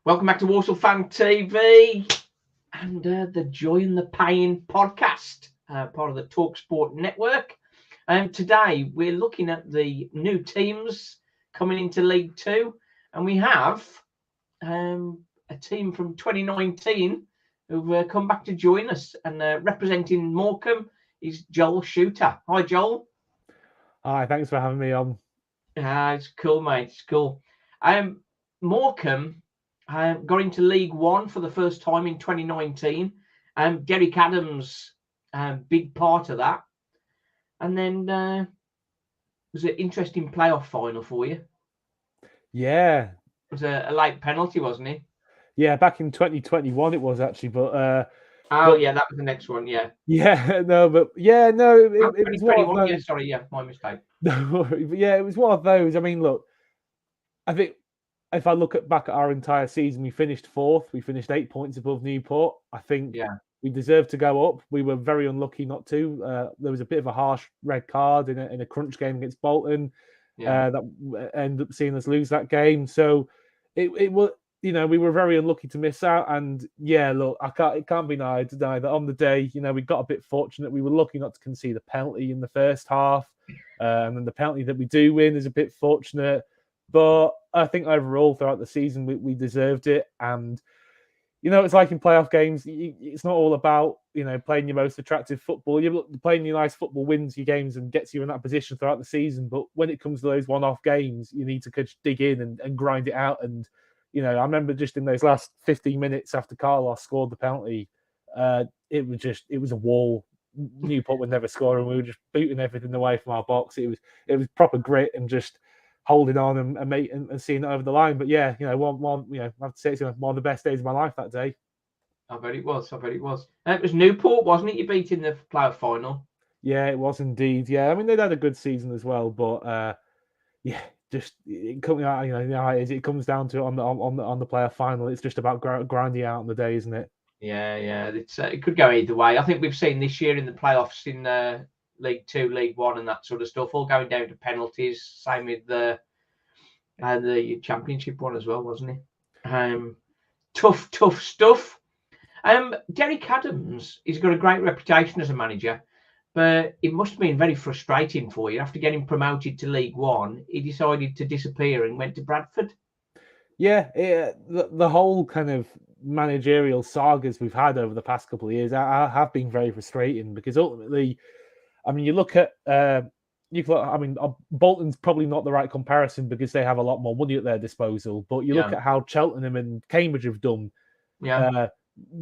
Welcome back to Walsall Fan TV and the Joy and the Pain podcast, part of the TalkSport network. Today we're looking at the new teams coming into League Two, and we have a team from 2019 who've come back to join us. And representing Morecambe is Joel Shooter. Hi, Joel. Hi, thanks for having me on. It's cool, mate. It's cool. Morecambe got into League One for the first time in 2019. Derek Adams, big part of that. And then it was an interesting playoff final for you. Yeah. It was a late penalty, wasn't it? Yeah, back in 2021 it was actually, but yeah, that was the next one, yeah. Yeah, no, but yeah, no, it was one of those. Yeah, sorry, yeah, my mistake. No, but yeah, it was one of those. I mean, look, I think if I look back at our entire season, we finished fourth. We finished 8 points above Newport. I think we deserved to go up. We were very unlucky not to. There was a bit of a harsh red card in a crunch game against Bolton that ended up seeing us lose that game. So it was, we were very unlucky to miss out. And yeah, look, it can't be denied that on the day, we got a bit fortunate. We were lucky not to concede a penalty in the first half. And then the penalty that we do win is a bit fortunate. But I think overall throughout the season, we deserved it. And, it's like in playoff games, it's not all about, playing your most attractive football. You're playing your nice football wins your games and gets you in that position throughout the season. But when it comes to those one-off games, you need to dig in and grind it out. And, I remember just in those last 15 minutes after Carlos scored the penalty, it was a wall. Newport would never score, and we were just booting everything away from our box. It was proper grit and just holding on and seeing it over the line. But yeah, I have to say it's one of the best days of my life that day. I bet it was. It was Newport, wasn't it? You beat in the playoff final. Yeah, it was indeed. Yeah, I mean they'd had a good season as well, but just coming out, it comes down to on the playoff final. It's just about grinding out on the day, isn't it? Yeah. It could go either way. I think we've seen this year in the playoffs in League Two, League One, and that sort of stuff, all going down to penalties. Same with the Championship one as well, wasn't it? Tough stuff. Derek Adams, he's got a great reputation as a manager, but it must have been very frustrating for you. After getting promoted to League One, he decided to disappear and went to Bradford. Yeah, the whole kind of managerial sagas we've had over the past couple of years have been very frustrating because ultimately, I mean, you look at Bolton's probably not the right comparison because they have a lot more money at their disposal. But you look at how Cheltenham and Cambridge have done. Yeah.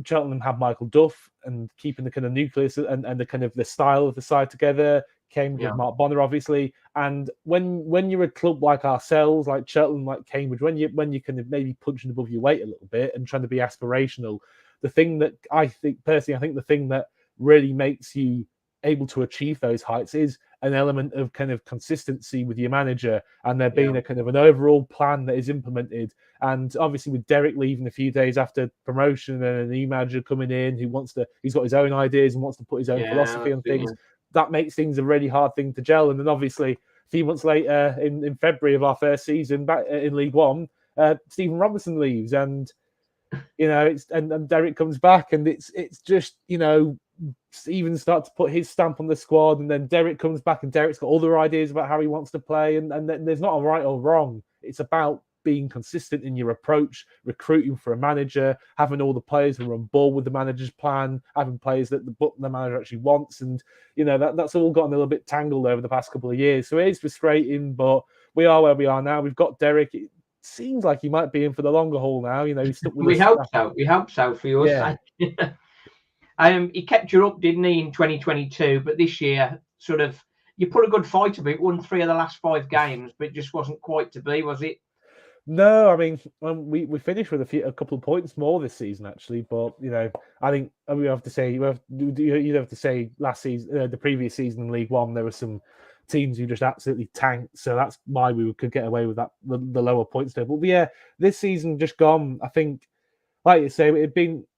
Cheltenham have Michael Duff and keeping the kind of nucleus and the kind of the style of the side together. Cambridge with Mark Bonner, obviously. And when you're a club like ourselves, like Cheltenham, like Cambridge, when you kind of maybe punching above your weight a little bit and trying to be aspirational, the thing that I think the thing that really makes you able to achieve those heights is an element of kind of consistency with your manager and there being a kind of an overall plan that is implemented. And obviously with Derek leaving a few days after promotion and a new manager coming in he's got his own ideas and wants to put his own philosophy on things, that makes things a really hard thing to gel. And then obviously a few months later in February of our first season back in League One, Stephen Robinson leaves and and Derek comes back and it's just, Stephen starts to put his stamp on the squad, and then Derek comes back, and Derek's got other ideas about how he wants to play, and then there's not a right or wrong. It's about being consistent in your approach, recruiting for a manager, having all the players who are on board with the manager's plan, having players that the manager actually wants, and that's all gotten a little bit tangled over the past couple of years. So it is frustrating, but we are where we are now. We've got Derek. It seems like he might be in for the longer haul now. He's stuck with We hope so. We hope so for your sake. He kept you up, didn't he, in 2022? But this year, sort of, you put a good fight of it, won 3 of the last 5 games, but it just wasn't quite to be, was it? No, I mean, we finished with a couple of points more this season, actually. But I think you'd have to say last season, the previous season in League One, there were some teams who just absolutely tanked. So that's why we could get away with that the lower points table. But yeah, this season just gone. I think, like you say,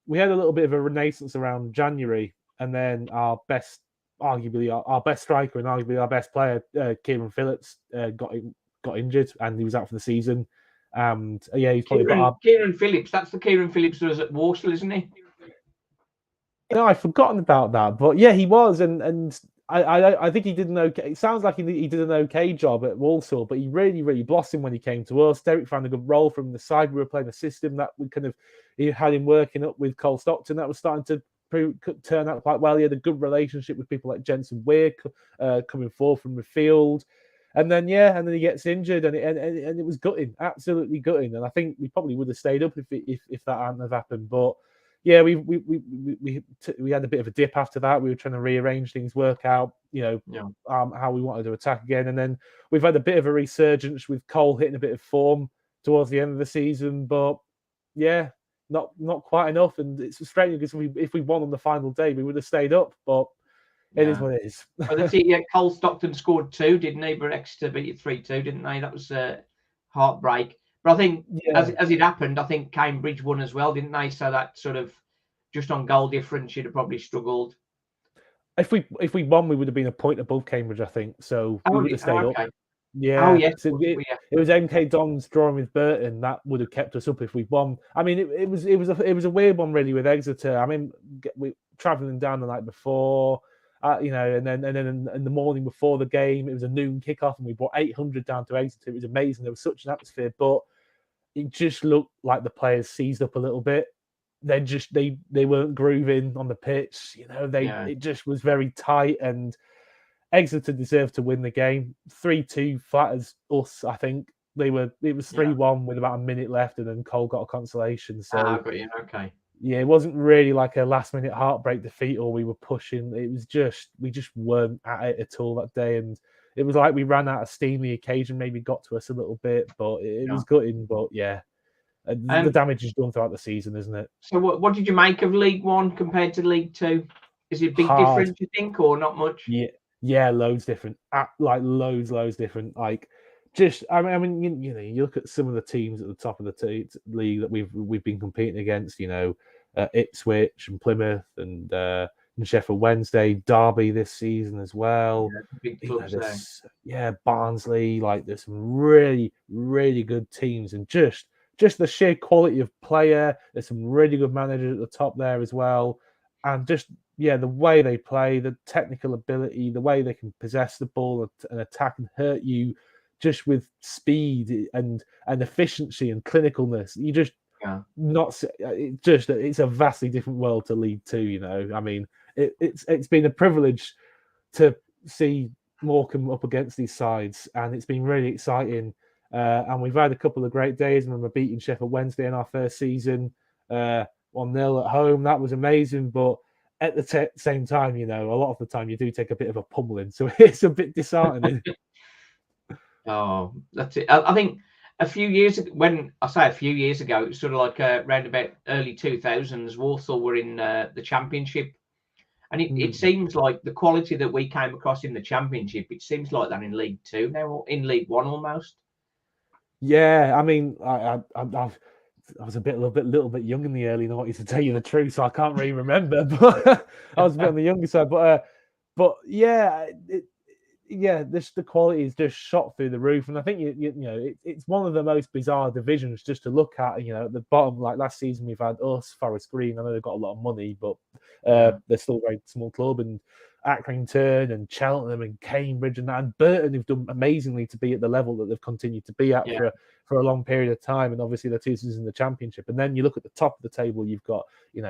we had a little bit of a renaissance around January, and then arguably our best striker and arguably our best player, Kieran Phillips, got injured and he was out for the season. And yeah, he's probably got Kieran Phillips. That's the Kieran Phillips who was at Walsall, isn't he? No, I've forgotten about that, but yeah, he was, and I think he did an okay. It sounds like he did an okay job at Walsall, but he really blossomed when he came to us. Derek found a good role from the side. We were playing a system that we he had him working up with Cole Stockton. That was starting to turn out quite well. He had a good relationship with people like Jensen Weir coming forward from the field. And then he gets injured, and it was gutting, absolutely gutting. And I think we probably would have stayed up if that hadn't have happened. But yeah, we had a bit of a dip after that. We were trying to rearrange things, work out, how we wanted to attack again. And then we've had a bit of a resurgence with Cole hitting a bit of form towards the end of the season. But yeah, not quite enough. And it's frustrating because if we won on the final day, we would have stayed up. But it is what it is. Well, Cole Stockton scored 2, didn't he? But Exeter beat it 3-2, didn't they? That was a heartbreak. But I think as it happened, I think Cambridge won as well, didn't they? So that sort of just on goal difference, you'd have probably struggled. If we won, we would have been a point above Cambridge, I think. So we would have stayed up. Yeah. Oh yes. So it was MK Dons drawing with Burton that would have kept us up if we won. I mean, it was a weird one really with Exeter. I mean, we traveling down the night before. And then in the morning before the game, it was a noon kickoff, and we brought 800 down to Exeter. It was amazing. There was such an atmosphere, but it just looked like the players seized up a little bit. They weren't grooving on the pitch. It just was very tight, and Exeter deserved to win the game. 3-2 flatters us, I think. It was 3-1 with about a minute left, and then Cole got a consolation. So okay. Yeah, it wasn't really like a last-minute heartbreak defeat, or we were pushing. It was just we just weren't at it at all that day, and it was like we ran out of steam. The occasion maybe got to us a little bit, but it was gutting. But yeah, the damage is done throughout the season, isn't it? So what did you make of League One compared to League Two? Is it a big difference, you think, or not much? Yeah, loads different. Like loads different. Like. I mean, you look at some of the teams at the top of the league that we've been competing against. Ipswich and Plymouth and Sheffield Wednesday, Derby this season as well. Yeah, big clubs there. Barnsley. Like there's some really good teams, and just the sheer quality of player. There's some really good managers at the top there as well, and just the way they play, the technical ability, the way they can possess the ball and attack and hurt you. Just with speed and efficiency and clinicalness, you just it's a vastly different world to League Two. I mean, it's been a privilege to see Morecambe up against these sides, and it's been really exciting. And we've had a couple of great days when we're beating Sheffield Wednesday in our first season, 1-0 at home. That was amazing, but at the same time, a lot of the time you do take a bit of a pummeling, so it's a bit disheartening. Oh, that's it. I think a few years ago, when I say a few years ago, it was sort of like around about early 2000s, Walsall were in the Championship. And it seems like the quality that we came across in the Championship, it seems like that in League Two now, or in League One almost. Yeah, I mean, I was a little bit young in the early noughties, to tell you the truth, so I can't really remember. But I was a bit on the younger side. But yeah, the quality is just shot through the roof, and I think it's one of the most bizarre divisions just to look at. At the bottom, like last season, we've had us, Forest Green. I know they've got a lot of money, but they're still a very small club, and Accrington and Cheltenham and Cambridge and Burton, who've done amazingly to be at the level that they've continued to be at for a long period of time, and obviously the two seasons in the Championship. And then you look at the top of the table, you've got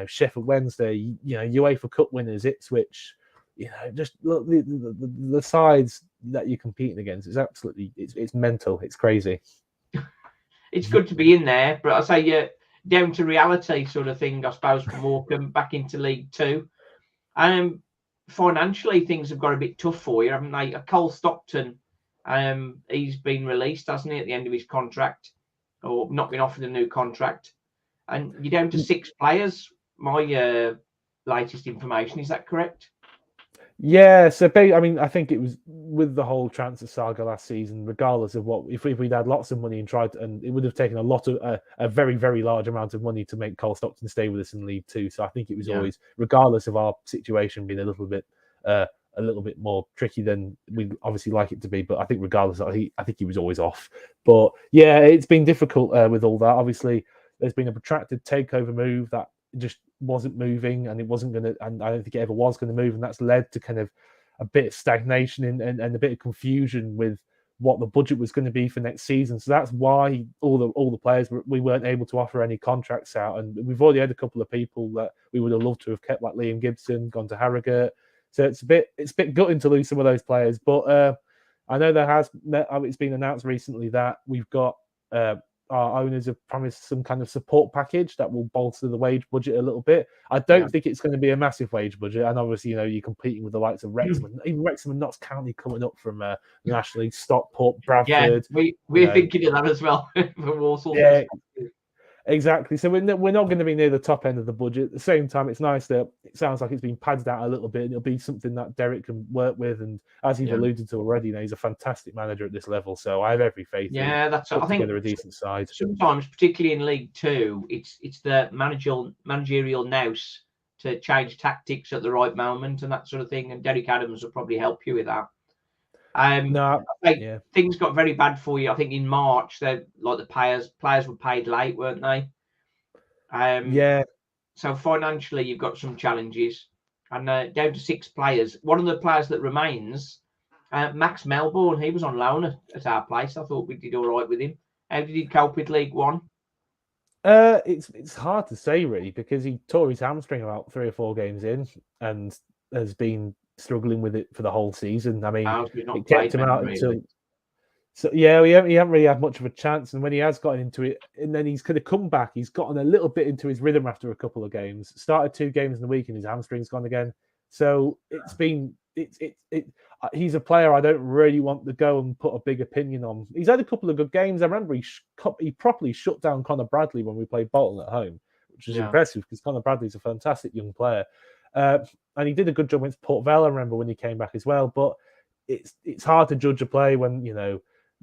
Sheffield Wednesday, UEFA Cup winners, Ipswich. Just look the sides that you're competing against. It's absolutely it's mental. It's crazy. It's good to be in there, but I say down to reality sort of thing, I suppose, for Morecambe back into League Two. Financially, things have got a bit tough for you, haven't they? Cole Stockton, he's been released, hasn't he, at the end of his contract, or not been offered a new contract, and you're down to 6 players. My latest information, is that correct? Yeah, so I think it was with the whole transfer saga last season, regardless of what, if we'd had lots of money and it would have taken a very, very large amount of money to make Cole Stockton stay with us in League Two. So I think it was always, regardless of our situation being a little bit a little bit more tricky than we obviously like it to be. But I think regardless, I think he was always off. But yeah, it's been difficult with all that. Obviously, there's been a protracted takeover move that just wasn't moving, and it wasn't going to, and I don't think it ever was going to move, and that's led to kind of a bit of stagnation and a bit of confusion with what the budget was going to be for next season. So that's why all the players we weren't able to offer any contracts out, and we've already had a couple of people that we would have loved to have kept, like Liam Gibson, gone to Harrogate. So it's a bit gutting to lose some of those players. But I know it's been announced recently that we've got our owners have promised some kind of support package that will bolster the wage budget a little bit. I don't think it's going to be a massive wage budget, and obviously, you're competing with the likes of Wrexham, and even Wrexham and Notts County coming up from nationally, Stockport, Bradford. Yeah, we're thinking of that as well for Walsall. Yeah, exactly. So we're not going to be near the top end of the budget. At the same time, it's nice that it sounds like it's been padded out a little bit, and it'll be something that Derek can work with. And as you've alluded to already, he's a fantastic manager at this level. So I have every faith. Yeah, that's. I think together a decent side. Sometimes, particularly in League Two, it's the managerial nous to change tactics at the right moment and that sort of thing. And Derek Adams will probably help you with that. Things got very bad for you. I think in March, the players were paid late, weren't they? So financially, you've got some challenges, and down to 6 players. One of the players that remains, Max Melbourne, he was on loan at our place. I thought we did all right with him. How did he cope with League One? It's hard to say really, because he tore his hamstring about 3 or 4 games in, and has been struggling with it for the whole season. I mean, it kept him out until. So yeah, he haven't really had much of a chance, and when he has gotten into it, and then he's kind of come back, he's gotten a little bit into his rhythm after a couple of games. Started 2 games in the week, and his hamstring's gone again. So he's a player I don't really want to go and put a big opinion on. He's had a couple of good games. I remember he properly shut down Connor Bradley when we played Bolton at home, which is impressive because Connor Bradley's a fantastic young player. And he did a good job against Port Vale, I remember, when he came back as well. But it's hard to judge a play when,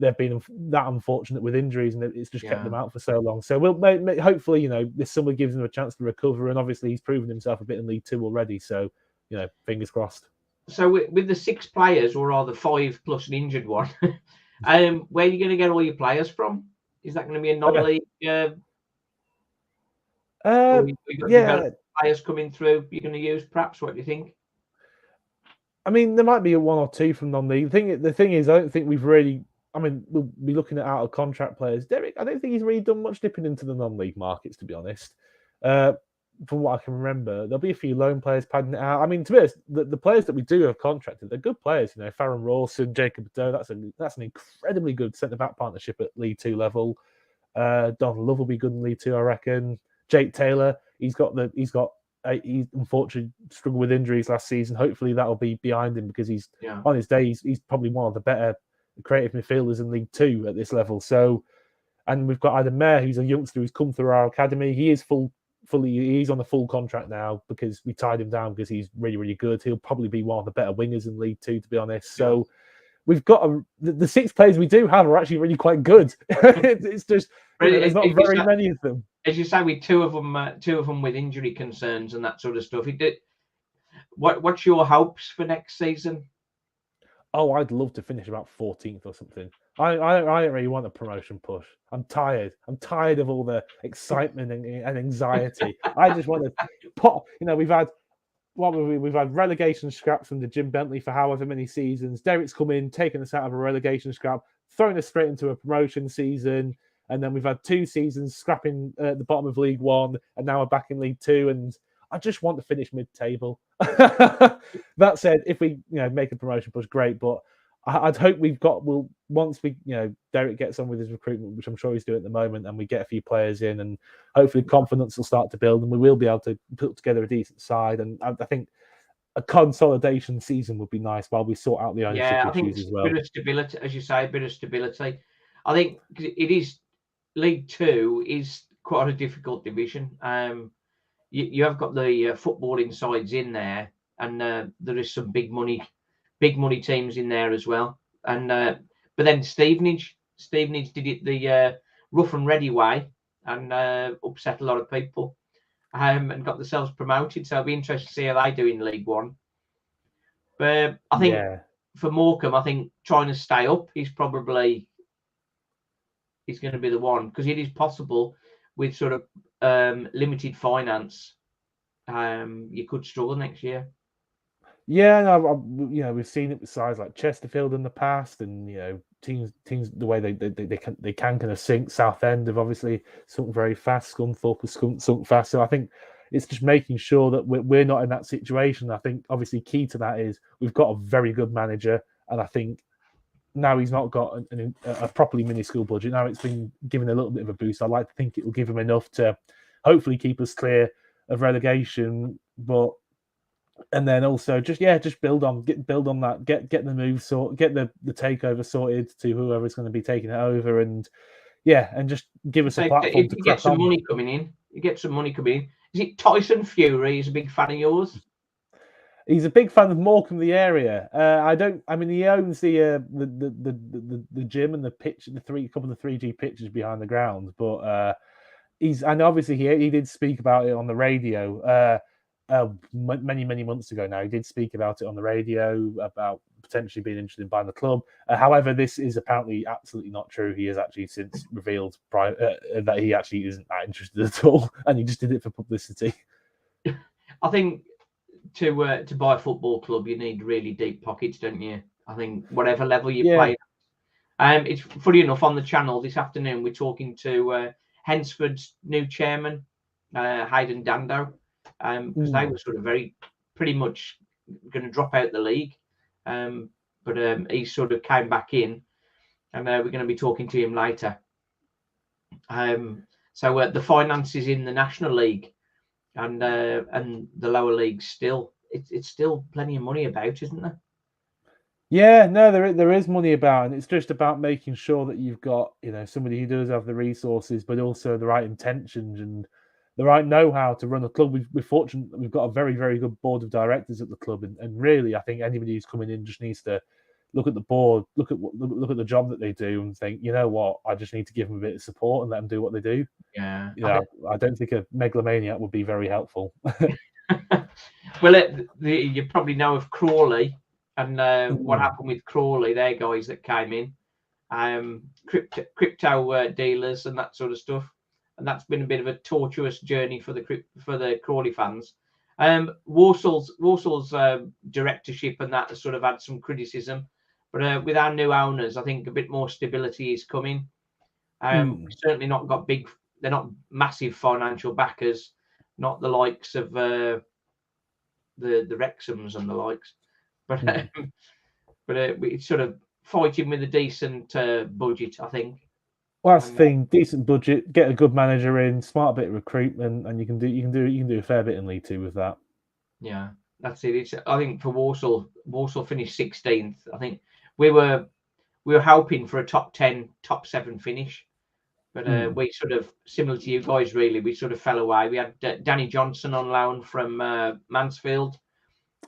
they've been that unfortunate with injuries, and it's just kept them out for so long. So we'll hopefully, this summer gives him a chance to recover, and obviously he's proven himself a bit in League Two already. So, fingers crossed. So with the 6 players, or rather 5 plus an injured one, where are you going to get all your players from? Is that going to be a non-league? Players coming through you're going to use, perhaps? What do you think? I mean, there might be 1 or 2 from non-league. The thing is, I don't think we've really. I mean, we'll be looking at out of contract players. Derek, I don't think he's really done much dipping into the non-league markets, to be honest. From what I can remember, there'll be a few loan players padding it out. I mean, to be honest, the players that we do have contracted, they're good players. Farron Rawson, Jacob Doe, that's an incredibly good centre-back partnership at League Two level. Don Love will be good in League Two, I reckon. Jake Taylor, he unfortunately struggled with injuries last season. Hopefully that'll be behind him, because he's on his day. He's probably one of the better creative midfielders in League Two at this level. So, and we've got Adam Mayer, who's a youngster who's come through our academy. He is he's on the full contract now because we tied him down because he's really, really good. He'll probably be one of the better wingers in League Two, to be honest. So we've got the 6 players we do have are actually really quite good. It's just there's not very many of them. As you say, with two of them with injury concerns and that sort of stuff. What's your hopes for next season? Oh, I'd love to finish about 14th or something. I don't really want a promotion push. I'm tired. I'm tired of all the excitement and anxiety. I just want to pop. We've had relegation scraps from the Jim Bentley for however many seasons. Derek's come in, taken us out of a relegation scrap, thrown us straight into a promotion season, and then we've had 2 seasons scrapping at the bottom of League One, and now we're back in League Two, and I just want to finish mid-table. That said, if we make a promotion push, great. But I'd hope once Derek gets on with his recruitment, which I'm sure he's doing at the moment, and we get a few players in, and hopefully confidence will start to build, and we will be able to put together a decent side. And I think a consolidation season would be nice while we sort out the ownership issues as well. A bit of stability, as you say, a bit of stability. I think it is. League Two is quite a difficult division. You have got the footballing sides in there, and there is some big money teams in there as well. And but then Stevenage did it the rough and ready way, and upset a lot of people, and got themselves promoted. So it'll be interesting to see how they do in League One. But I think for Morecambe, I think trying to stay up is probably going to be the one, because it is possible with sort of limited finance, you could struggle next year. Yeah, no, we've seen it with sides like Chesterfield in the past, and teams the way they can kind of sink. Southend have obviously sunk very fast. Scunthorpe has sunk fast. So I think it's just making sure that we're not in that situation. I think obviously key to that is we've got a very good manager, and I think now he's not got a properly minuscule budget. Now it's been given a little bit of a boost. I'd like to think it will give him enough to hopefully keep us clear of relegation, and then also just build on that, get the move get the takeover sorted to whoever's going to be taking it over, and just give us a platform to get some money coming in. You get some money coming in. Is it Tyson Fury? He's a big fan of yours. He's a big fan of Morecambe, the area. He owns the gym and the pitch, couple of the 3G pitches behind the ground. But and obviously he did speak about it on the radio many months ago. Now he did speak about it on the radio about potentially being interested in buying the club. However, this is apparently absolutely not true. He has actually since revealed that he actually isn't that interested at all, and he just did it for publicity. I think to buy a football club, you need really deep pockets, don't you? I think whatever level you play. It's funny enough, on the channel this afternoon, we're talking to Hensford's new chairman, Hayden Dando, because they were sort of pretty much going to drop out the league. But he sort of came back in, and we're going to be talking to him later. So the finances in the National League and the lower leagues still, it's still plenty of money about, isn't there? Yeah, no, there is money about, and it's just about making sure that you've got somebody who does have the resources, but also the right intentions and the right know-how to run a club. We're fortunate that we've got a very, very good board of directors at the club, and really, I think anybody who's coming in just needs to look at the board, look at the job that they do, and think, you know what, I just need to give them a bit of support and let them do what they do. Yeah, I don't think a megalomaniac would be very helpful. Well, you probably know of Crawley and what happened with Crawley. They're guys that came in, crypto dealers and that sort of stuff, and that's been a bit of a tortuous journey for the Crawley fans. Warsaw's directorship and that has sort of had some criticism, but with our new owners, I think a bit more stability is coming. We've certainly not got they're not massive financial backers, not the likes of the Wrexhams and the likes, but it's sort of fighting with a decent budget, I think. Well, that's the thing. Decent budget, get a good manager in, smart bit of recruitment, and you can do a fair bit in League Two with that. Yeah, that's it. I think for Walsall finished 16th. I think we were hoping for a top 10, top 7 finish, but we sort of, similar to you guys, really, we sort of fell away. We had Danny Johnson on loan from Mansfield,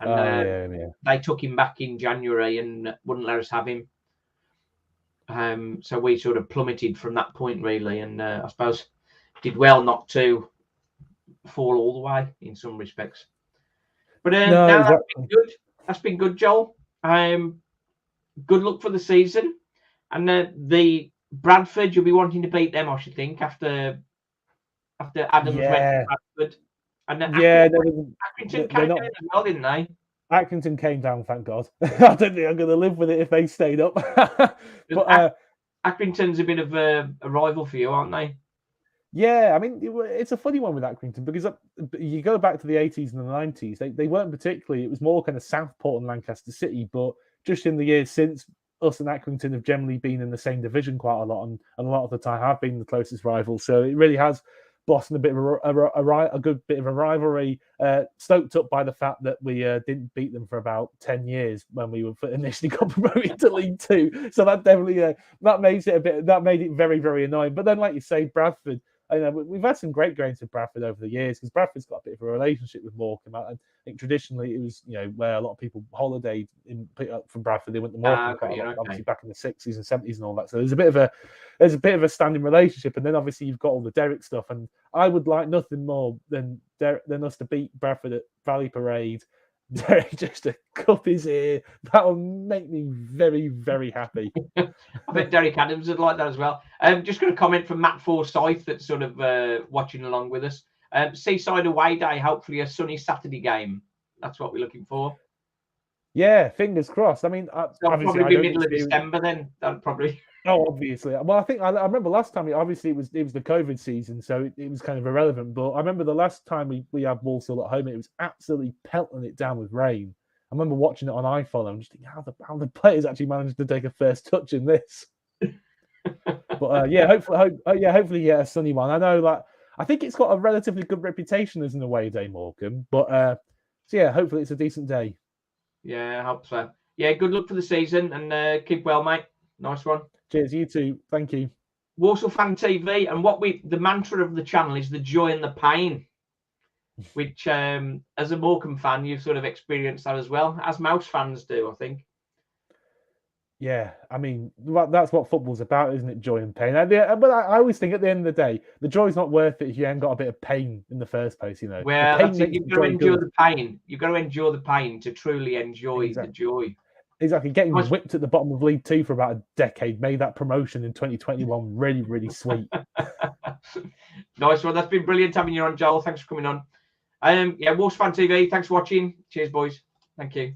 and they took him back in January and wouldn't let us have him. So we sort of plummeted from that point, really, and I suppose did well not to fall all the way in some respects. But that's been good, Joel. Good luck for the season, and the Bradford, you'll be wanting to beat them, I should think, after Adams went to Bradford. And Accrington came down as well, didn't they? Accrington came down, thank God. I don't think I'm going to live with it if they stayed up. But Accrington's a bit of a rival for you, aren't they? Yeah, I mean, it's a funny one with Accrington because you go back to the 80s and the 90s, they weren't particularly, it was more kind of Southport and Lancaster City, but just in the years since, us and Accrington have generally been in the same division quite a lot, and a lot of the time have been the closest rivals. So it really has blossomed a bit of a good bit of a rivalry, stoked up by the fact that we didn't beat them for about 10 years when we were initially got promoted to League Two. So that definitely that made it very, very annoying. But then, like you say, Bradford. We've had some great games with Bradford over the years because Bradford's got a bit of a relationship with Morecambe. I think traditionally it was, where a lot of people holidayed from Bradford. They went to Morecambe quite a lot, obviously back in the 60s and 70s and all that. So there's a bit of a standing relationship. And then obviously you've got all the Derek stuff. And I would like nothing more than us to beat Bradford at Valley Parade just to cup his ear. That will make me very, very happy. I bet Derek Adams would like that as well. Just got a comment from Matt Forsyth that's sort of watching along with us. Seaside away day, hopefully a sunny Saturday game. That's what we're looking for. Yeah, fingers crossed. I mean, obviously, probably be middle of December then. That'd probably. Oh, obviously. Well, I think I remember last time. Obviously, it was the COVID season, so it was kind of irrelevant. But I remember the last time we had Walsall at home, it was absolutely pelting it down with rain. I remember watching it on iPhone. I'm just thinking how the players actually managed to take a first touch in this. But yeah, hopefully, a sunny one. I know, I think it's got a relatively good reputation as an away day, Morecambe. But so yeah, hopefully it's a decent day. Yeah, I hope so. Yeah, good luck for the season and keep well, mate. Nice one. Cheers, you too. Thank you. Walsall Fan TV, and the mantra of the channel is the joy and the pain, which as a Morecambe fan, you've sort of experienced that as well, as Mouse fans do, I think. Yeah, I mean, that's what football's about, isn't it? Joy and pain. But I always think at the end of the day, the joy's not worth it if you ain't got a bit of pain in the first place, you know. Well, that's it. You've got to endure the pain. You've got to endure the pain to truly enjoy the joy. Exactly. Getting whipped at the bottom of League Two for about a decade made that promotion in 2021 really, really sweet. Nice one. That's been brilliant having you on, Joel. Thanks for coming on. Yeah, Wolves Fan TV. Thanks for watching. Cheers, boys. Thank you.